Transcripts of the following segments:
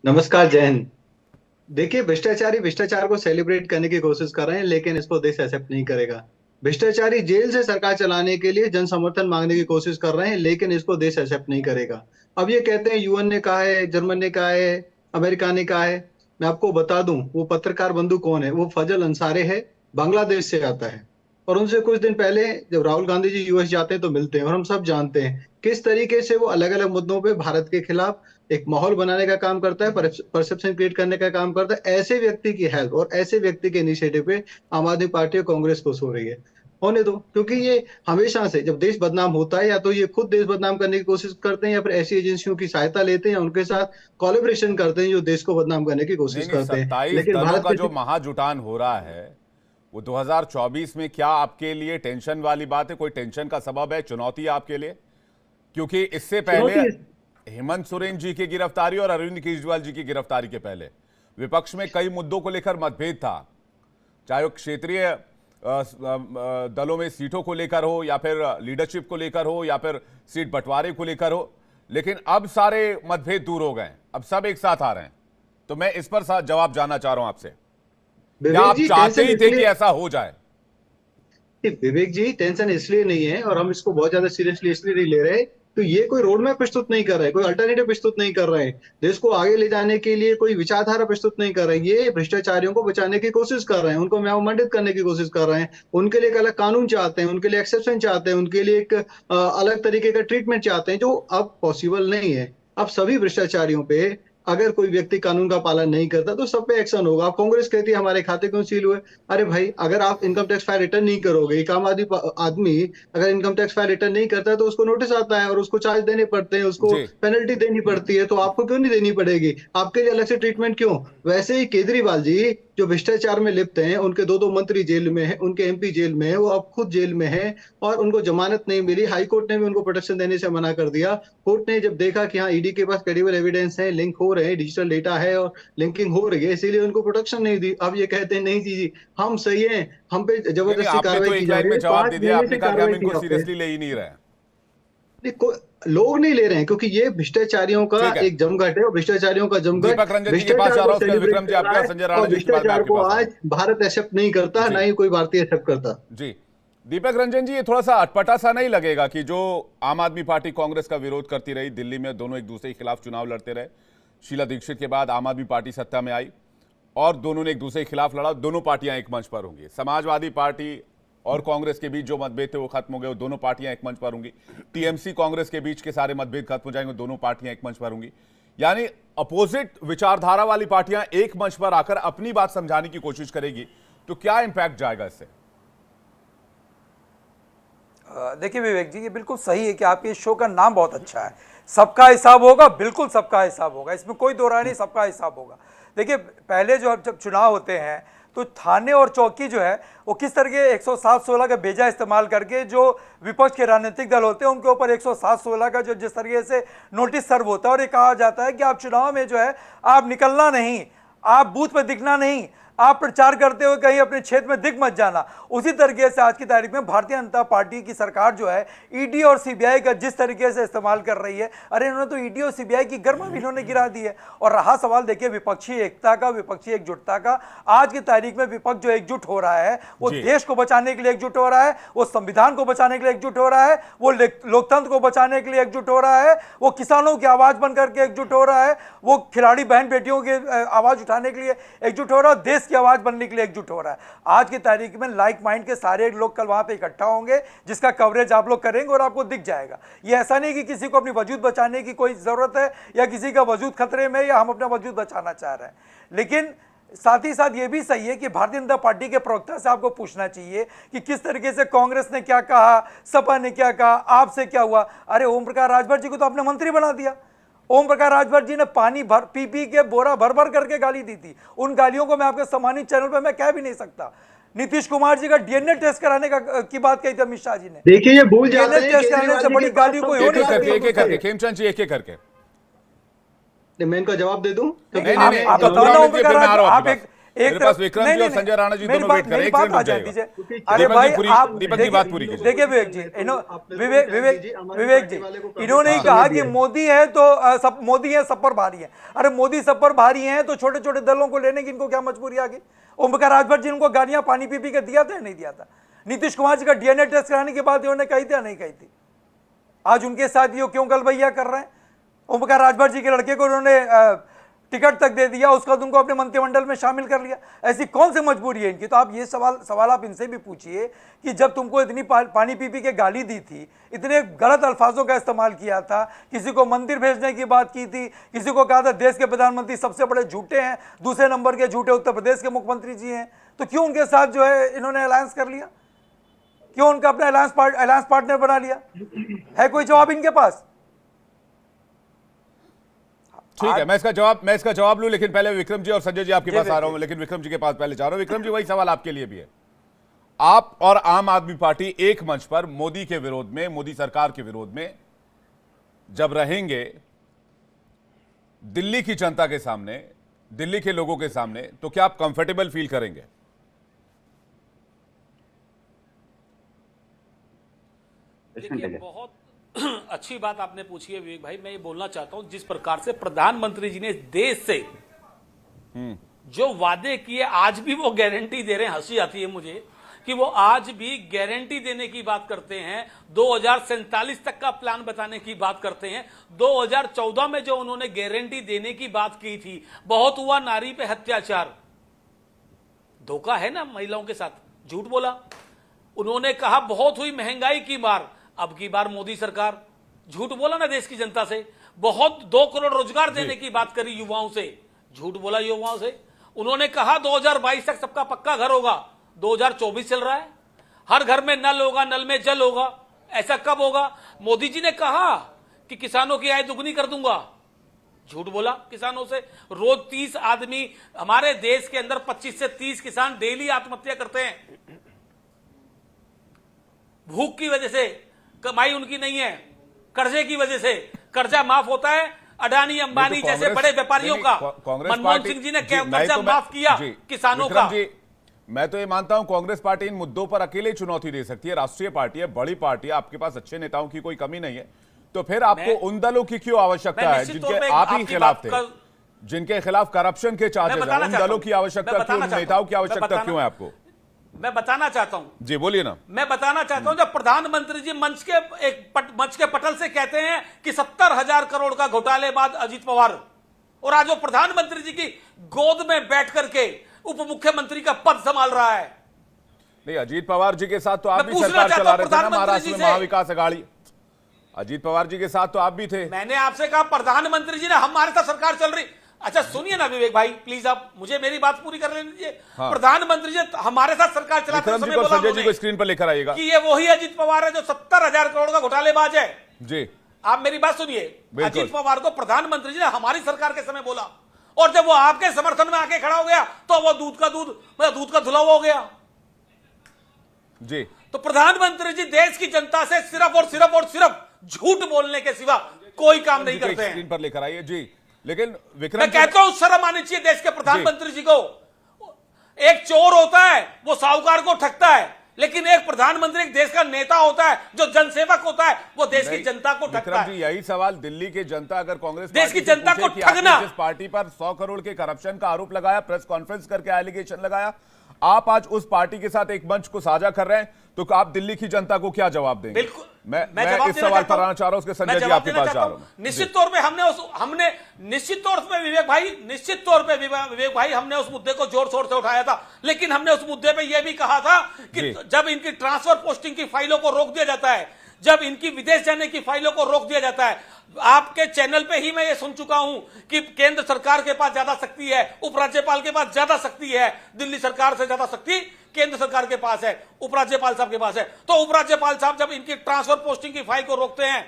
नमस्कार जैन। देखिए, भ्रष्टाचारी भ्रष्टाचार को सेलिब्रेट करने की कोशिश कर रहे हैं, लेकिन इसको देश एक्सेप्ट नहीं करेगा। भ्रष्टाचारी जेल से सरकार चलाने के लिए जन समर्थन मांगने की कोशिश कर रहे हैं, लेकिन इसको देश एक्सेप्ट नहीं करेगा। अब ये कहते हैं यूएन ने कहा है, जर्मन ने कहा है, अमेरिका ने कहा है। मैं आपको बता दूं वो पत्रकार बंधु कौन है। वो फजल अंसारी है, बांग्लादेश से आता है। और उनसे कुछ दिन पहले जब राहुल गांधी जी यूएस जाते हैं तो मिलते हैं, और हम सब जानते हैं किस तरीके से वो अलग अलग मुद्दों पे भारत के खिलाफ एक माहौल बनाने का काम करता है, परसेप्शन क्रिएट करने का काम करता है। ऐसे व्यक्ति की हेल्प और ऐसे व्यक्ति के इनिशिएटिव पे आम आदमी पार्टी और कांग्रेस खुश हो रही है। होने दो, क्योंकि ये हमेशा से जब देश बदनाम होता है या तो ये खुद देश बदनाम करने की कोशिश करते हैं, या फिर ऐसी एजेंसियों की सहायता लेते हैं, उनके साथ कोलैबोरेशन करते हैं जो देश को बदनाम करने की नहीं कोशिश नहीं, करते हैं। 27 लेकिन दलों भारत का जो के महाजुटान हो रहा है वो 2024 में क्या आपके लिए टेंशन वाली बात है? कोई टेंशन का सबब है, चुनौती है आपके लिए? क्योंकि इससे पहले चुनौती हेमंत सोरेन जी की गिरफ्तारी और अरविंद केजरीवाल जी की गिरफ्तारी के पहले विपक्ष में कई मुद्दों को लेकर मतभेद था, चाहे वो क्षेत्रीय दलों में सीटों को लेकर हो, या फिर लीडरशिप को लेकर हो, या फिर सीट बंटवारे को लेकर हो। लेकिन अब सारे मतभेद दूर हो गए, अब सब एक साथ आ रहे हैं। तो मैं इस पर जवाब जानना चाह रहा हूं आपसे, क्या विवेक आप जी चाहते टेंशन ही थे कि इसलिए ऐसा हो जाए? विवेक जी टेंशन इसलिए नहीं है, और हम इसको बहुत ज्यादा सीरियसली इसलिए नहीं ले रहे। तो ये कोई रोड मैप प्रस्तुत नहीं कर रहे, कोई अल्टरनेटिव प्रस्तुत नहीं कर रहे हैं, देश को आगे ले जाने के लिए कोई विचारधारा प्रस्तुत नहीं कर रहे हैं। ये भ्रष्टाचारियों को बचाने की कोशिश कर रहे हैं, उनको अवमानित करने की कोशिश कर रहे हैं। उनके लिए एक अलग कानून चाहते हैं, उनके लिए एक्सेप्शन चाहते हैं, उनके लिए एक अलग तरीके का ट्रीटमेंट चाहते हैं, जो अब पॉसिबल नहीं है। अब सभी भ्रष्टाचारियों पे अगर कोई व्यक्ति कानून का पालन नहीं करता तो सब पे एक्शन होगा। अब कांग्रेस कहती है हमारे खाते क्यों सील हुए। अरे भाई, अगर आप इनकम टैक्स फाइल रिटर्न नहीं करोगे, एक आम आदमी आदमी अगर इनकम टैक्स फाइल रिटर्न नहीं करता है तो उसको नोटिस आता है और उसको चार्ज देने पड़ते हैं, उसको जी। पेनल्टी देनी पड़ती है। तो आपको क्यों नहीं देनी पड़ेगी? आपके लिए अलग से ट्रीटमेंट क्यों? वैसे ही केजरीवाल जी जो भ्रष्टाचार में लिप्त हैं, उनके दो दो मंत्री जेल में हैं, उनके एमपी जेल में है, वो अब खुद जेल में है और उनको जमानत नहीं मिली। हाईकोर्ट ने भी उनको प्रोटेक्शन देने से मना कर दिया। कोर्ट ने जब देखा कि हाँ ईडी के पास क्रेडिबल एविडेंस है, लिंक हो रहे हैं, डिजिटल डेटा है और लिंकिंग हो रही है, इसीलिए उनको प्रोटेक्शन नहीं दी। अब ये कहते हैं नहीं जी, हम सही हैं, हम पे नहीं नहीं, जबरदस्ती आपने तो कार्रवाई की एक जा लाइन रही में है। जवाब दे पांच दिया, महीने आपने से कहा कि हम कार्रवाई की इनको आप पे। सीरियसली ले ही नहीं रहे हैं। लोग नहीं ले रहे हैं, क्योंकि ये भ्रष्टाचारियों का ठीक है, एक जमघट है, और भ्रष्टाचारियों का जमघट दीपक रंजन जी के पास भ्रष्टाचार जा रहा को हूं, उसके बाद सेलिब्रेट विक्रम जी कर आपके रहा और है। संजय और राणा जी के बाद मैं भ्रष्टाचार आपके को पास आऊंगा। आज भारत एक्सेप्ट नहीं करता, ना जी ही कोई भारतीय एक्सेप्ट करता। जी। दीपक रंजन जी, ये थोड़ा सा अटपटा सा नहीं लगेगा कि जो आम आदमी पार्टी कांग्रेस का विरोध करती रही, दिल्ली में दोनों एक दूसरे के खिलाफ चुनाव लड़ते रहे, शीला दीक्षित के बाद आम आदमी पार्टी सत्ता में आई और दोनों ने एक दूसरे के खिलाफ लड़ा, दोनों पार्टियां एक मंच पर होंगी। समाजवादी पार्टी और कांग्रेस के बीच जो मतभेद थे वो खत्म हो गए, वो दोनों पार्टियां एक मंच पर होंगी। टीएमसी कांग्रेस के बीच के सारे मतभेद खत्म हो जाएंगे, दोनों पार्टियां एक मंच पर होंगी। यानी अपोजिट विचारधारा वाली पार्टियां एक मंच पर आकर अपनी बात समझाने की कोशिश करेगी, तो क्या इंपैक्ट जाएगा इससे? देखिए विवेक जी, ये बिल्कुल सही है कि आपके इस शो का नाम बहुत अच्छा है। सबका हिसाब होगा, बिल्कुल सबका हिसाब होगा, इसमें कोई दो राय नहीं, सबका हिसाब होगा। देखिए पहले जो जब चुनाव होते हैं तो थाने और चौकी जो है वो किस तरह के 107-16 का बेजा इस्तेमाल करके जो विपक्ष के राजनीतिक दल होते हैं उनके ऊपर 107-16 का जो जिस तरीके से नोटिस सर्व होता है, और ये कहा जाता है कि आप चुनाव में जो है आप निकलना नहीं, आप बूथ पर दिखना नहीं, आप प्रचार करते हुए कहीं अपने क्षेत्र में दिख मत जाना। उसी तरीके से आज की तारीख में भारतीय जनता पार्टी की सरकार जो है ईडी और सीबीआई का जिस तरीके से इस्तेमाल कर रही है, अरे इन्होंने तो ईडी और सीबीआई की गर्मा भी इन्होंने गिरा दी है। और रहा सवाल देखिए विपक्षी एकता का, विपक्षी एकजुटता का, आज की तारीख में विपक्ष जो एकजुट हो रहा है वो देश को बचाने के लिए एकजुट हो रहा है, वो संविधान को बचाने के लिए एकजुट हो रहा है, वो लोकतंत्र को बचाने के लिए एकजुट हो रहा है, वो किसानों की आवाज बनकर के एकजुट हो रहा है, वो खिलाड़ी बहन बेटियों की आवाज उठाने के लिए एकजुट हो रहा है, देश की आवाज बनने के लिए एकजुट हो रहा है। आज की तारीख में लाइक माइंड के सारे लोग कल वहां पे इकट्ठा होंगे, जिसका कवरेज आप लोग करेंगे और आपको दिख जाएगा। ये ऐसा नहीं कि किसी को अपनी वजूद बचाने की कोई जरूरत है या किसी का वजूद खतरे में या हम अपना वजूद बचाना चाह रहे हैं। लेकिन साथ ही साथ ये भी सही है कि भारतीय जनता पार्टी के प्रवक्ता से आपको पूछना चाहिए कि किस तरीके से कांग्रेस ने क्या कहा, सपा ने क्या कहा, आपसे क्या हुआ। अरे ओम प्रकाश राजभर जी को तो आपने मंत्री बना दिया। ओम प्रकाश राजभर जी ने पानी भर पी के बोरा भर भर करके गाली दी थी। उन गालियों को मैं आपके सम्मानित चैनल पर मैं कह भी नहीं सकता। नीतीश कुमार जी का डीएनए टेस्ट कराने की बात कही थी अमित शाह जी ने। देखिए, ये भूल जाते डीएनए हैं टेस्ट कराने से बड़ी गाली कोई हो एक नहीं एक करके, एक एक करके, सकती। खेमचंद जी एक एक करके। मैं इनका जवाब दे दूं, क्योंकि नहीं, नहीं, आप पूरा बताओ ना होने ओम दीजिए, फिर प्रकाश मैं आ रहा हूं आप आपके एक मेरे पास विक्रम जी और संजय राणा जी दोनों वेट कर रहे हैं, एक सेकंड रुक जाइएगा। अरे भाई आप दीपक की बात पूरी कीजिए। देखिए विवेक जी, विवेक जी इन्होंने ही कहा कि मोदी है तो सब मोदी है, सब पर भारी है। अरे मोदी सब पर भारी है तो छोटे छोटे दलों को लेने की इनको क्या मजबूरी आ गई? ओम प्रकाश राजभर जी उनको गालियां पानी पी के दिया था या नहीं दिया था? नीतीश कुमार जी का डीएनए टेस्ट कराने के बाद इन्होंने कही थी या नहीं कही थी? आज उनके साथ ये क्यों गलबैया कर रहे हैं? ओम प्रकाश राजभर जी के लड़के को उन्होंने टिकट तक दे दिया, उसका उनको अपने मंत्रिमंडल में शामिल कर लिया। ऐसी कौन सी मजबूरी है इनकी? तो आप ये सवाल आप इनसे भी पूछिए कि जब तुमको इतनी पानी पी के गाली दी थी, इतने गलत अल्फाजों का इस्तेमाल किया था, किसी को मंदिर भेजने की बात की थी, किसी को कहा था देश के प्रधानमंत्री सबसे बड़े झूठे हैं, दूसरे नंबर के झूठे उत्तर प्रदेश के मुख्यमंत्री जी हैं, तो क्यों उनके साथ जो है इन्होंने अलायंस कर लिया? क्यों उनका अपना अलायंस पार्टनर बना लिया? है कोई जवाब इनके पास? ठीक है, मैं इसका जवाब लूं, लेकिन पहले विक्रम जी और संजय जी आपके पास आ रहा हूं, लेकिन विक्रम जी के पास पहले जा रहा हूं। विक्रम जी, वही सवाल आपके लिए भी है। आप और आम आदमी पार्टी एक मंच पर मोदी के विरोध में, मोदी सरकार के विरोध में जब रहेंगे, दिल्ली की जनता के सामने, दिल्ली के लोगों के सामने, तो क्या आप कंफर्टेबल फील करेंगे? देखिए, बहुत अच्छी बात आपने पूछी है विवेक भाई। मैं ये बोलना चाहता हूं, जिस प्रकार से प्रधानमंत्री जी ने देश से जो वादे किए, आज भी वो गारंटी दे रहे हैं। हंसी आती है मुझे कि वो आज भी गारंटी देने की बात करते हैं, 2047 तक का प्लान बताने की बात करते हैं। 2014 में जो उन्होंने गारंटी देने की बात की थी, बहुत हुआ नारी पे अत्याचार, धोखा है ना महिलाओं के साथ, झूठ बोला। उन्होंने कहा बहुत हुई महंगाई की मार, अब की बार मोदी सरकार, झूठ बोला ना देश की जनता से। बहुत 2 करोड़ रोजगार देने की बात करी युवाओं से, झूठ बोला युवाओं से। उन्होंने कहा 2022 तक सबका पक्का घर होगा, 2024 चल रहा है। हर घर में नल होगा, नल में जल होगा, ऐसा कब होगा? मोदी जी ने कहा कि किसानों की आय दुगनी कर दूंगा, झूठ बोला किसानों से। रोज 30 आदमी, हमारे देश के अंदर 25 से 30 किसान डेली आत्महत्या करते हैं, भूख की वजह से, कमाई उनकी नहीं है, कर्जे की वजह से। कर्जा माफ होता है अडानी अंबानी जैसे बड़े व्यापारियों का। मनमोहन सिंह जी ने कर्जा माफ किया किसानों का। मैं तो ये मानता हूं कांग्रेस पार्टी इन मुद्दों पर अकेले चुनौती दे सकती है, राष्ट्रीय पार्टी है, बड़ी पार्टी है, आपके पास अच्छे नेताओं की कोई कमी नहीं है, तो फिर आपको उन दलों की क्यों आवश्यकता है जिनके आप ही खिलाफ थे, जिनके खिलाफ करप्शन के चार्जेस हैं? उन दलों की आवश्यकता क्यों, उन नेताओं की आवश्यकता क्यों है आपको? मैं बताना चाहता हूं जी, बोलिए ना। मैं बताना चाहता हूं, जब प्रधानमंत्री जी मंच के पटल से कहते हैं कि 70,000 करोड़ का घोटालेबाज अजीत पवार, और आज वो प्रधानमंत्री जी की गोद में बैठ करके उप मुख्यमंत्री का पद संभाल रहा है। नहीं, अजीत पवार जी के साथ तो आप भी सरकार चला रहे थे ना, महाराष्ट्र में महाविकास अघाड़ी। अजीत पवार जी के साथ तो आप भी थे। मैंने आपसे कहा प्रधानमंत्री जी ने हमारे साथ सरकार चल रही। अच्छा सुनिए ना विवेक भाई, प्लीज आप मुझे मेरी बात पूरी कर लीजिए। हाँ। प्रधानमंत्री जी हमारे साथ सरकार चलाते समय बोला संजय जी को स्क्रीन पर लेकर आइएगा कि ये वही अजीत पवार है जो 70,000 करोड़ का घोटालेबाज है जी। आप मेरी बात सुनिए, अजीत पवार को प्रधानमंत्री जी ने हमारी सरकार के समय बोला, और जब वो आपके समर्थन में आके खड़ा हो गया तो वो दूध का धुला हो गया जी। तो प्रधानमंत्री जी देश की जनता से सिर्फ और सिर्फ झूठ बोलने के सिवा कोई काम नहीं करते हैं। स्क्रीन पर लेकर आइए जी। लेकिन विक्रम, मैं कहता हूं शर्म आनी चाहिए देश के प्रधानमंत्री जी को। एक चोर होता है वो साहूकार को ठगता है, लेकिन एक प्रधानमंत्री एक देश का नेता होता है जो जनसेवक होता है, वो देश की जनता को ठगता है। यही सवाल दिल्ली की जनता, अगर कांग्रेस देश की जनता को ठगना, जिस पार्टी पर 100 करोड़ के करप्शन का आरोप लगाया, प्रेस कॉन्फ्रेंस करके एलिगेशन लगाया, आप आज उस पार्टी के साथ एक मंच को साझा कर रहे हैं, तो आप दिल्ली की जनता को क्या जवाब देंगे? बिल्कुल, मैं इस सवाल पर आना चाह रहा हूं, उसके संजय जी आपके पास जा रहा हूं। निश्चित तौर पे हमने निश्चित तौर पे विवेक भाई हमने उस मुद्दे को जोर शोर से उठाया था, लेकिन हमने उस मुद्दे पे यह भी कहा था कि जब इनकी ट्रांसफर पोस्टिंग की फाइलों को रोक दिया जाता है, जब इनकी विदेश जाने की फाइलों को रोक दिया जाता है, आपके चैनल पे ही मैं ये सुन चुका हूं कि केंद्र सरकार के पास ज्यादा शक्ति है, उपराज्यपाल के पास ज्यादा शक्ति है, दिल्ली सरकार से ज्यादा शक्ति केंद्र सरकार के पास है, उपराज्यपाल साहब के पास है। तो उपराज्यपाल साहब जब इनकी ट्रांसफर पोस्टिंग की फाइल को रोकते हैं,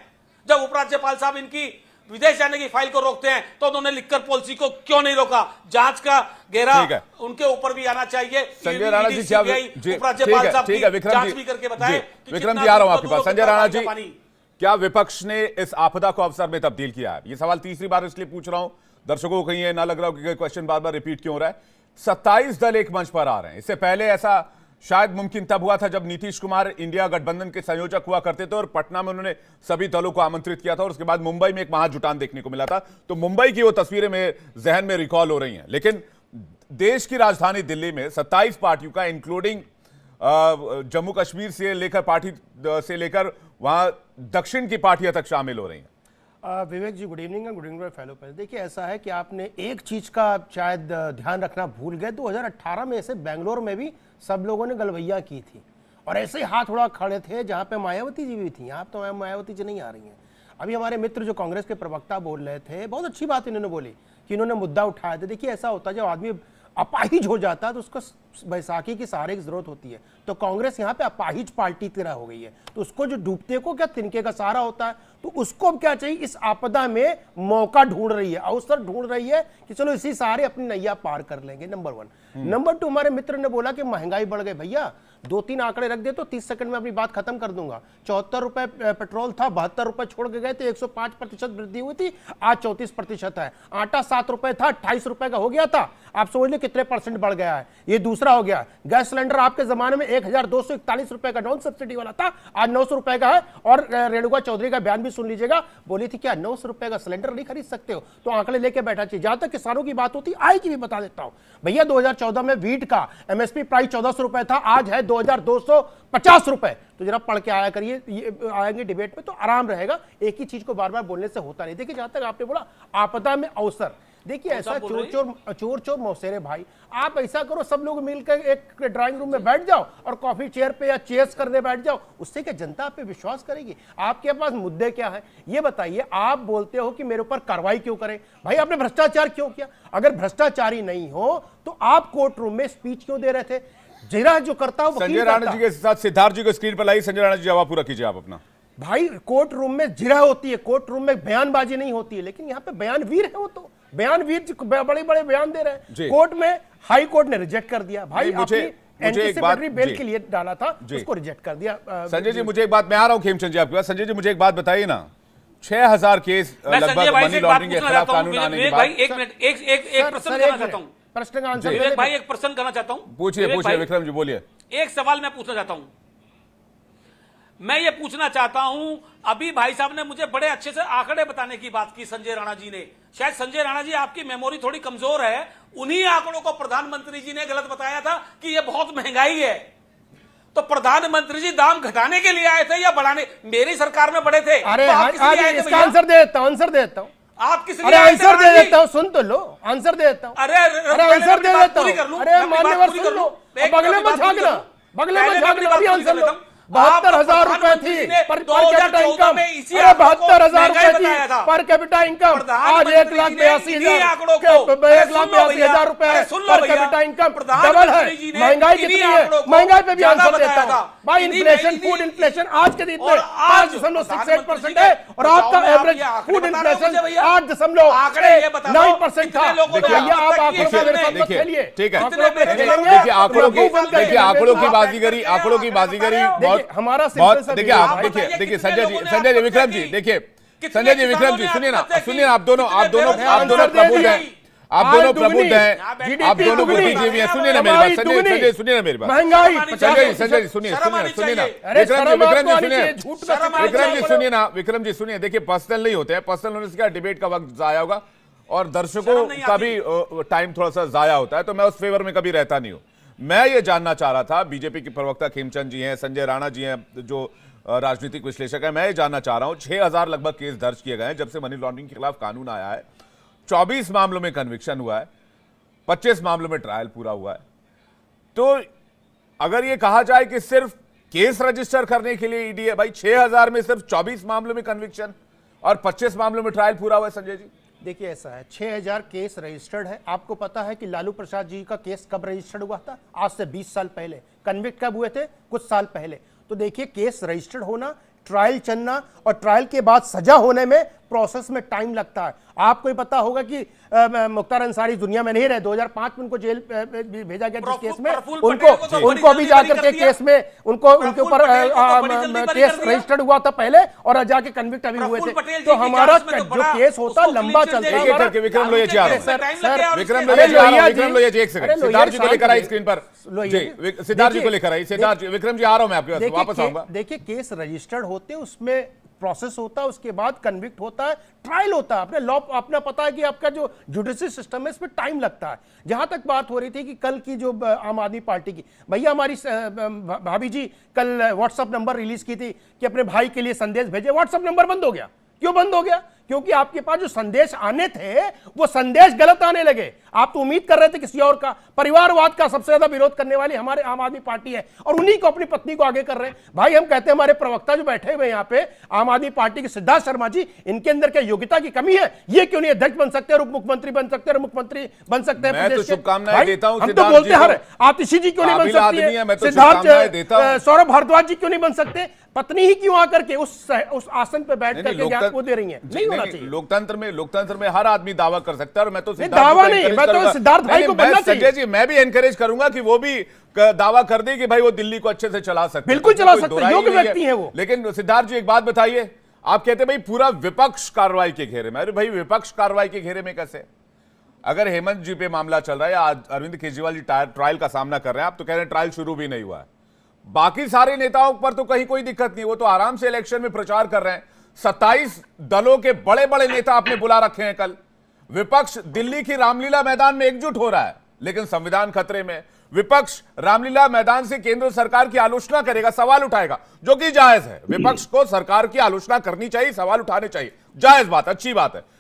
जब उपराज्यपाल साहब इनकी विदेश जाने की फाइल को रोकते हैं, तो उन्होंने लिखकर पॉलिसी को क्यों नहीं रोका? जांच का घेरा उनके ऊपर भी आना चाहिए। संजय राणा जी, उपराज्यपाल साहब जांच भी करके बताएं। विक्रम जी आ रहा हूं आपके पास। संजय राणा जी, क्या विपक्ष ने इस आपदा को अवसर में तब्दील किया है? ये सवाल तीसरी बार इसलिए पूछ रहा हूं, दर्शकों को कहीं ये ना लग रहा हो कि क्वेश्चन बार बार रिपीट क्यों हो रहा है। 27 दल एक मंच पर आ रहे हैं। इससे पहले ऐसा शायद मुमकिन तब हुआ था जब नीतीश कुमार इंडिया गठबंधन के संयोजक हुआ करते थे और पटना में उन्होंने सभी दलों को आमंत्रित किया था और उसके बाद मुंबई में एक महाजुटान देखने को मिला था। तो मुंबई की वो तस्वीरें मेरे जहन में रिकॉल हो रही हैं। लेकिन देश की राजधानी दिल्ली में 27 पार्टियों का, इंक्लूडिंग जम्मू कश्मीर से लेकर पार्टी से लेकर वहां दक्षिण की पार्टियां तक शामिल हो रही हैं। Vivek ji, good evening and good evening fellow friends. देखिए, ऐसा है कि आपने एक चीज का शायद ध्यान रखना भूल गए। 2018 में ऐसे बेंगलोर में भी सब लोगों ने गलवैया की थी और ऐसे ही हाथ उड़ा खड़े थे जहां पे मायावती जी भी थी। आप तो मायावती जी नहीं आ रही हैं। अभी हमारे मित्र जो कांग्रेस के प्रवक्ता बोल रहे थे, बहुत अच्छी बात इन्होंने बोली कि इन्होंने मुद्दा उठाया था। देखिए, ऐसा होता है जब आदमी अपाहिज हो जाता है तो उसको बैसाखी की सहारे की जरूरत होती है। तो कांग्रेस यहाँ पे अपाहिज पार्टी की तरह हो गई है। तो उसको जो डूबते को क्या तिनके का सहारा होता है, तो उसको क्या चाहिए, इस आपदा में मौका ढूंढ रही है, अवसर ढूंढ रही है कि चलो इसी सहारे अपनी नैया पार कर लेंगे। नंबर 1। नंबर 2, हमारे मित्र ने बोला कि महंगाई बढ़ गई। भैया 2-3 आंकड़े रख दे तो 30 सेकंड में अपनी बात खत्म कर दूंगा। 74 रुपए पेट्रोल था, 72 रुपए छोड़ के गए थे, 105% वृद्धि हुई थी, आज 34% है। आटा 7 रुपए था, 28 रुपए का हो गया था। आप समझ लो कितने % बढ़ गया है। ये दूसरा हो गया। गैस सिलेंडर आपके जमाने में 1241 रुपए का नॉन सब्सिडी वाला था, आज 900 रुपए का है। और रेणुका चौधरी का बयान भी सुन लीजिएगा, बोली थी क्या 900 रुपए का सिलेंडर नहीं खरीद सकते हो, तो आंकड़े लेके बैठा चाहिए। जहां तक किसानों की बात होती आई की भी बता देता हूं भैया, 2014 में वीट का एमएसपी प्राइस 1400 रुपए था, आज है 2250 रुपए। तो जरा पढ़ के आया करिए, आएंगे डिबेट में तो आराम रहेगा। एक ही चीज को बार बार बोलने से होता नहीं। देखिए, जहां तक आपने बोला आपदा में अवसर, देखिए ऐसा चोर मौसेरे भाई, आप ऐसा करो, सब लोग मिलकर एक ड्राइंग रूम में बैठ जाओ और कॉफी चेयर पे या चेयर्स करने बैठ जाओ। उससे क्या जनता आप पे विश्वास करेगी? आपके पास मुद्दे क्या है ये बताइए। आप बोलते हो कि मेरे ऊपर कार्रवाई क्यों करें? भाई आपने भ्रष्टाचार क्यों किया? अगर भ्रष्टाचारी नहीं हो तो आप कोर्ट रूम में स्पीच क्यों दे रहे थे? जिरा जो करता हो संजय राणा जी के साथ सिद्धार्थ जी को स्क्रीन पर लाइए। संजय राणा जी, जवाब पूरा कीजिए आप अपना। भाई कोर्ट रूम में जिरा होती है, कोर्ट रूम में बयानबाजी नहीं होती है, लेकिन यहाँ पे बयानवीर है। वो तो बयानवीर बड़े बड़े बयान दे रहे हैं। कोर्ट में हाई कोर्ट ने रिजेक्ट कर दिया। भाई मुझे एक बात बेल के लिए डाला था, उसको रिजेक्ट कर दिया। संजय जी, मुझे एक बात, मैं आ रहा हूं खेमचंद जी आपके पास। संजय जी, मुझे एक बात बताइए ना, 6000 केस लगभग मनी लॉन्ड्रिंग के खिलाफ कानून आने के बाद। एक मिनट, एक प्रश्न करना चाहता हूँ। प्रश्न का आंसर विवेक भाई, एक प्रश्न करना चाहता हूँ। पूछिए विक्रम जी, बोलिए। एक सवाल मैं पूछना चाहता हूं। मैं ये पूछना चाहता हूं, अभी भाई साहब ने मुझे बड़े अच्छे से आंकड़े बताने की बात की, संजय राणा जी ने। शायद संजय राणा जी आपकी मेमोरी थोड़ी कमजोर है, उन्हीं आंकड़ों को प्रधानमंत्री जी ने गलत बताया था कि ये बहुत महंगाई है। तो प्रधानमंत्री जी दाम घटाने के लिए आए थे या बढ़ाने? मेरी सरकार में बढ़े थे। अरे तो इसका आंसर दे देता हूं, आंसर दे देता हूं। आप किस लिए आंसर दे देता हूं, सुन तो लो, आंसर दे देता हूं। अरे आंसर दे देता हूं। अरे मान्यवर सुन लो, बगले में झांकना, बगले में झांकना, अभी आंसर लो। 72,000 रुपए थी पर कैपिटा इनकम। अरे 72,000 रुपए थी पर कैपिटा इनकम, आज 1,82,000 रुपए पर कैपिटा इनकम, डबल है। महंगाई कितनी है? महंगाई पे भी आंसर देता हूं भाई। इन्फ्लेशन, फूड इन्फ्लेशन आज के दिन में 5.68% है और आपका एवरेज फूड इन्फ्लेशन 8.9% था। भैया आप आंकड़ों से मेरे साथ मत खेलिए। ठीक है, देखिए आंकड़ों की बाजीगरी, हमारा बहुत। देखिए संजय जी, विक्रम जी, देखिए संजय जी, विक्रम जी, सुनिए ना, आप दोनों प्रबुद्ध हैं, आप दोनों बुद्धिजीवी हैं। सुनिए ना मेरी बात, संजय सुनिए ना मेरी बात। महंगाई संजय जी सुनिए ना, विक्रम जी सुनिए। देखिए, पर्सनल नहीं होते हैं, पर्सनल होने से क्या डिबेट का वक्त जाया होगा और दर्शकों का भी टाइम थोड़ा सा जाया होता है, तो मैं उस फेवर में कभी रहता नहीं हूं। मैं ये जानना चाह रहा था, बीजेपी के प्रवक्ता खेमचंद जी हैं, संजय राणा जी हैं जो राजनीतिक विश्लेषक है, मैं ये जानना चाह रहा हूं, 6000 लगभग केस दर्ज किए गए हैं जब से मनी लॉन्ड्रिंग के खिलाफ कानून आया है। 24 मामलों में कन्विक्शन हुआ है, 25 मामलों में ट्रायल पूरा हुआ है। तो अगर ये कहा जाए कि सिर्फ केस रजिस्टर करने के लिए ईडी है, भाई 6000 में सिर्फ 24 मामलों में कन्विक्शन और 25 मामलों में ट्रायल पूरा हुआ है। संजय जी, देखिए ऐसा है, 6000 केस रजिस्टर्ड है। आपको पता है कि लालू प्रसाद जी का केस कब रजिस्टर्ड हुआ था? आज से 20 साल पहले। कन्विक्ट कब हुए थे? कुछ साल पहले। तो देखिए, केस रजिस्टर्ड होना, ट्रायल चलना और ट्रायल के बाद सजा होने में प्रोसेस में टाइम लगता है। आपको ही पता होगा कि मुख्तार अंसारी दुनिया में नहीं रहे, 2005 में उनको जेल भेजा गया जिस केस में, उनको अभी जाकर के केस में उनको उनके ऊपर केस रजिस्टर्ड हुआ था पहले और जाके कन्विक्ट अभी हुए थे। तो हमारा जो केस होता है लंबा चलता है। विक्रम लोहिया जी एक सेकंड, सिद्धार्थ जी को लेकर आई स्क्रीन पर जी, सिद्धार्थ जी को लेकर आई। सिद्धार्थ जी, विक्रम जी आ रहा हूं मैं आपके पास, वापस आऊंगा। देखिए केस रजिस्टर्ड होते हैं, उसमें प्रोसेस होता है, उसके बाद कन्विक्ट होता है, ट्रायल होता है। अपने लॉ अपना पता है कि आपका जो जुडिशरी सिस्टम है इसमें टाइम लगता है। जहां तक बात हो रही थी कि कल की जो आम आदमी पार्टी की, भैया हमारी भाभी जी कल व्हाट्सएप नंबर रिलीज की थी कि अपने भाई के लिए संदेश भेजे, व्हाट्सएप नंबर बंद हो गया। क्यों बंद हो गया? क्योंकि आपके पास जो संदेश आने थे वो संदेश गलत आने लगे। आप तो उम्मीद कर रहे थे किसी और का। परिवारवाद का सबसे ज्यादा विरोध करने वाली हमारे आम आदमी पार्टी है और उन्हीं को अपनी पत्नी को आगे कर रहे हैं। भाई हम कहते हैं हमारे प्रवक्ता जो बैठे हुए यहाँ पे आम आदमी पार्टी के सिद्धार्थ शर्मा जी, इनके अंदर क्या योग्यता की कमी है? ये क्यों नहीं अध्यक्ष बन सकते, उप मुख्यमंत्री बन सकते हैं, मुख्यमंत्री बन सकते हैं? मैं तो शुभकामनाएं देता हूं। हम तो बोलते हर आतिशी जी क्यों नहीं बन सकती, सिद्धार्थ सौरभ भारद्वाज जी क्यों नहीं बन सकते? पत्नी ही क्यों आकर के उस आसन पे बैठ करके वो दे रही है? नहीं होना चाहिए। लोकतंत्र में हर आदमी दावा कर सकता है और मैं तो दावा नहीं, मैं तो सिद्धार्थ भाई को बनना चाहिए। संजय जी, मैं भी एनकरेज करूंगा कि वो भी दावा कर दे कि भाई वो दिल्ली को अच्छे से चला सकते हैं। बिल्कुल चला सकते हैं, योग्य व्यक्ति है वो। लेकिन सिद्धार्थ जी एक बात बताइए, आप कहते हैं भाई पूरा विपक्ष कार्रवाई के घेरे में। अरे भाई विपक्ष कार्रवाई के घेरे में कैसे? अगर हेमंत जी पे मामला चल रहा है या अरविंद केजरीवाल जी ट्रायल का सामना कर रहे हैं, आप तो कह रहे हैं ट्रायल शुरू भी नहीं हुआ है। बाकी सारे नेताओं पर तो कहीं कोई दिक्कत नहीं, वो तो आराम से इलेक्शन में प्रचार कर रहे हैं। 27 दलों के बड़े बड़े नेता आपने बुला रखे हैं। कल विपक्ष दिल्ली की रामलीला मैदान में एकजुट हो रहा है, लेकिन संविधान खतरे में। विपक्ष रामलीला मैदान से केंद्र सरकार की आलोचना करेगा, सवाल उठाएगा, जो कि जायज है। विपक्ष को सरकार की आलोचना करनी चाहिए, सवाल उठाने चाहिए, जायज बात, अच्छी बात है।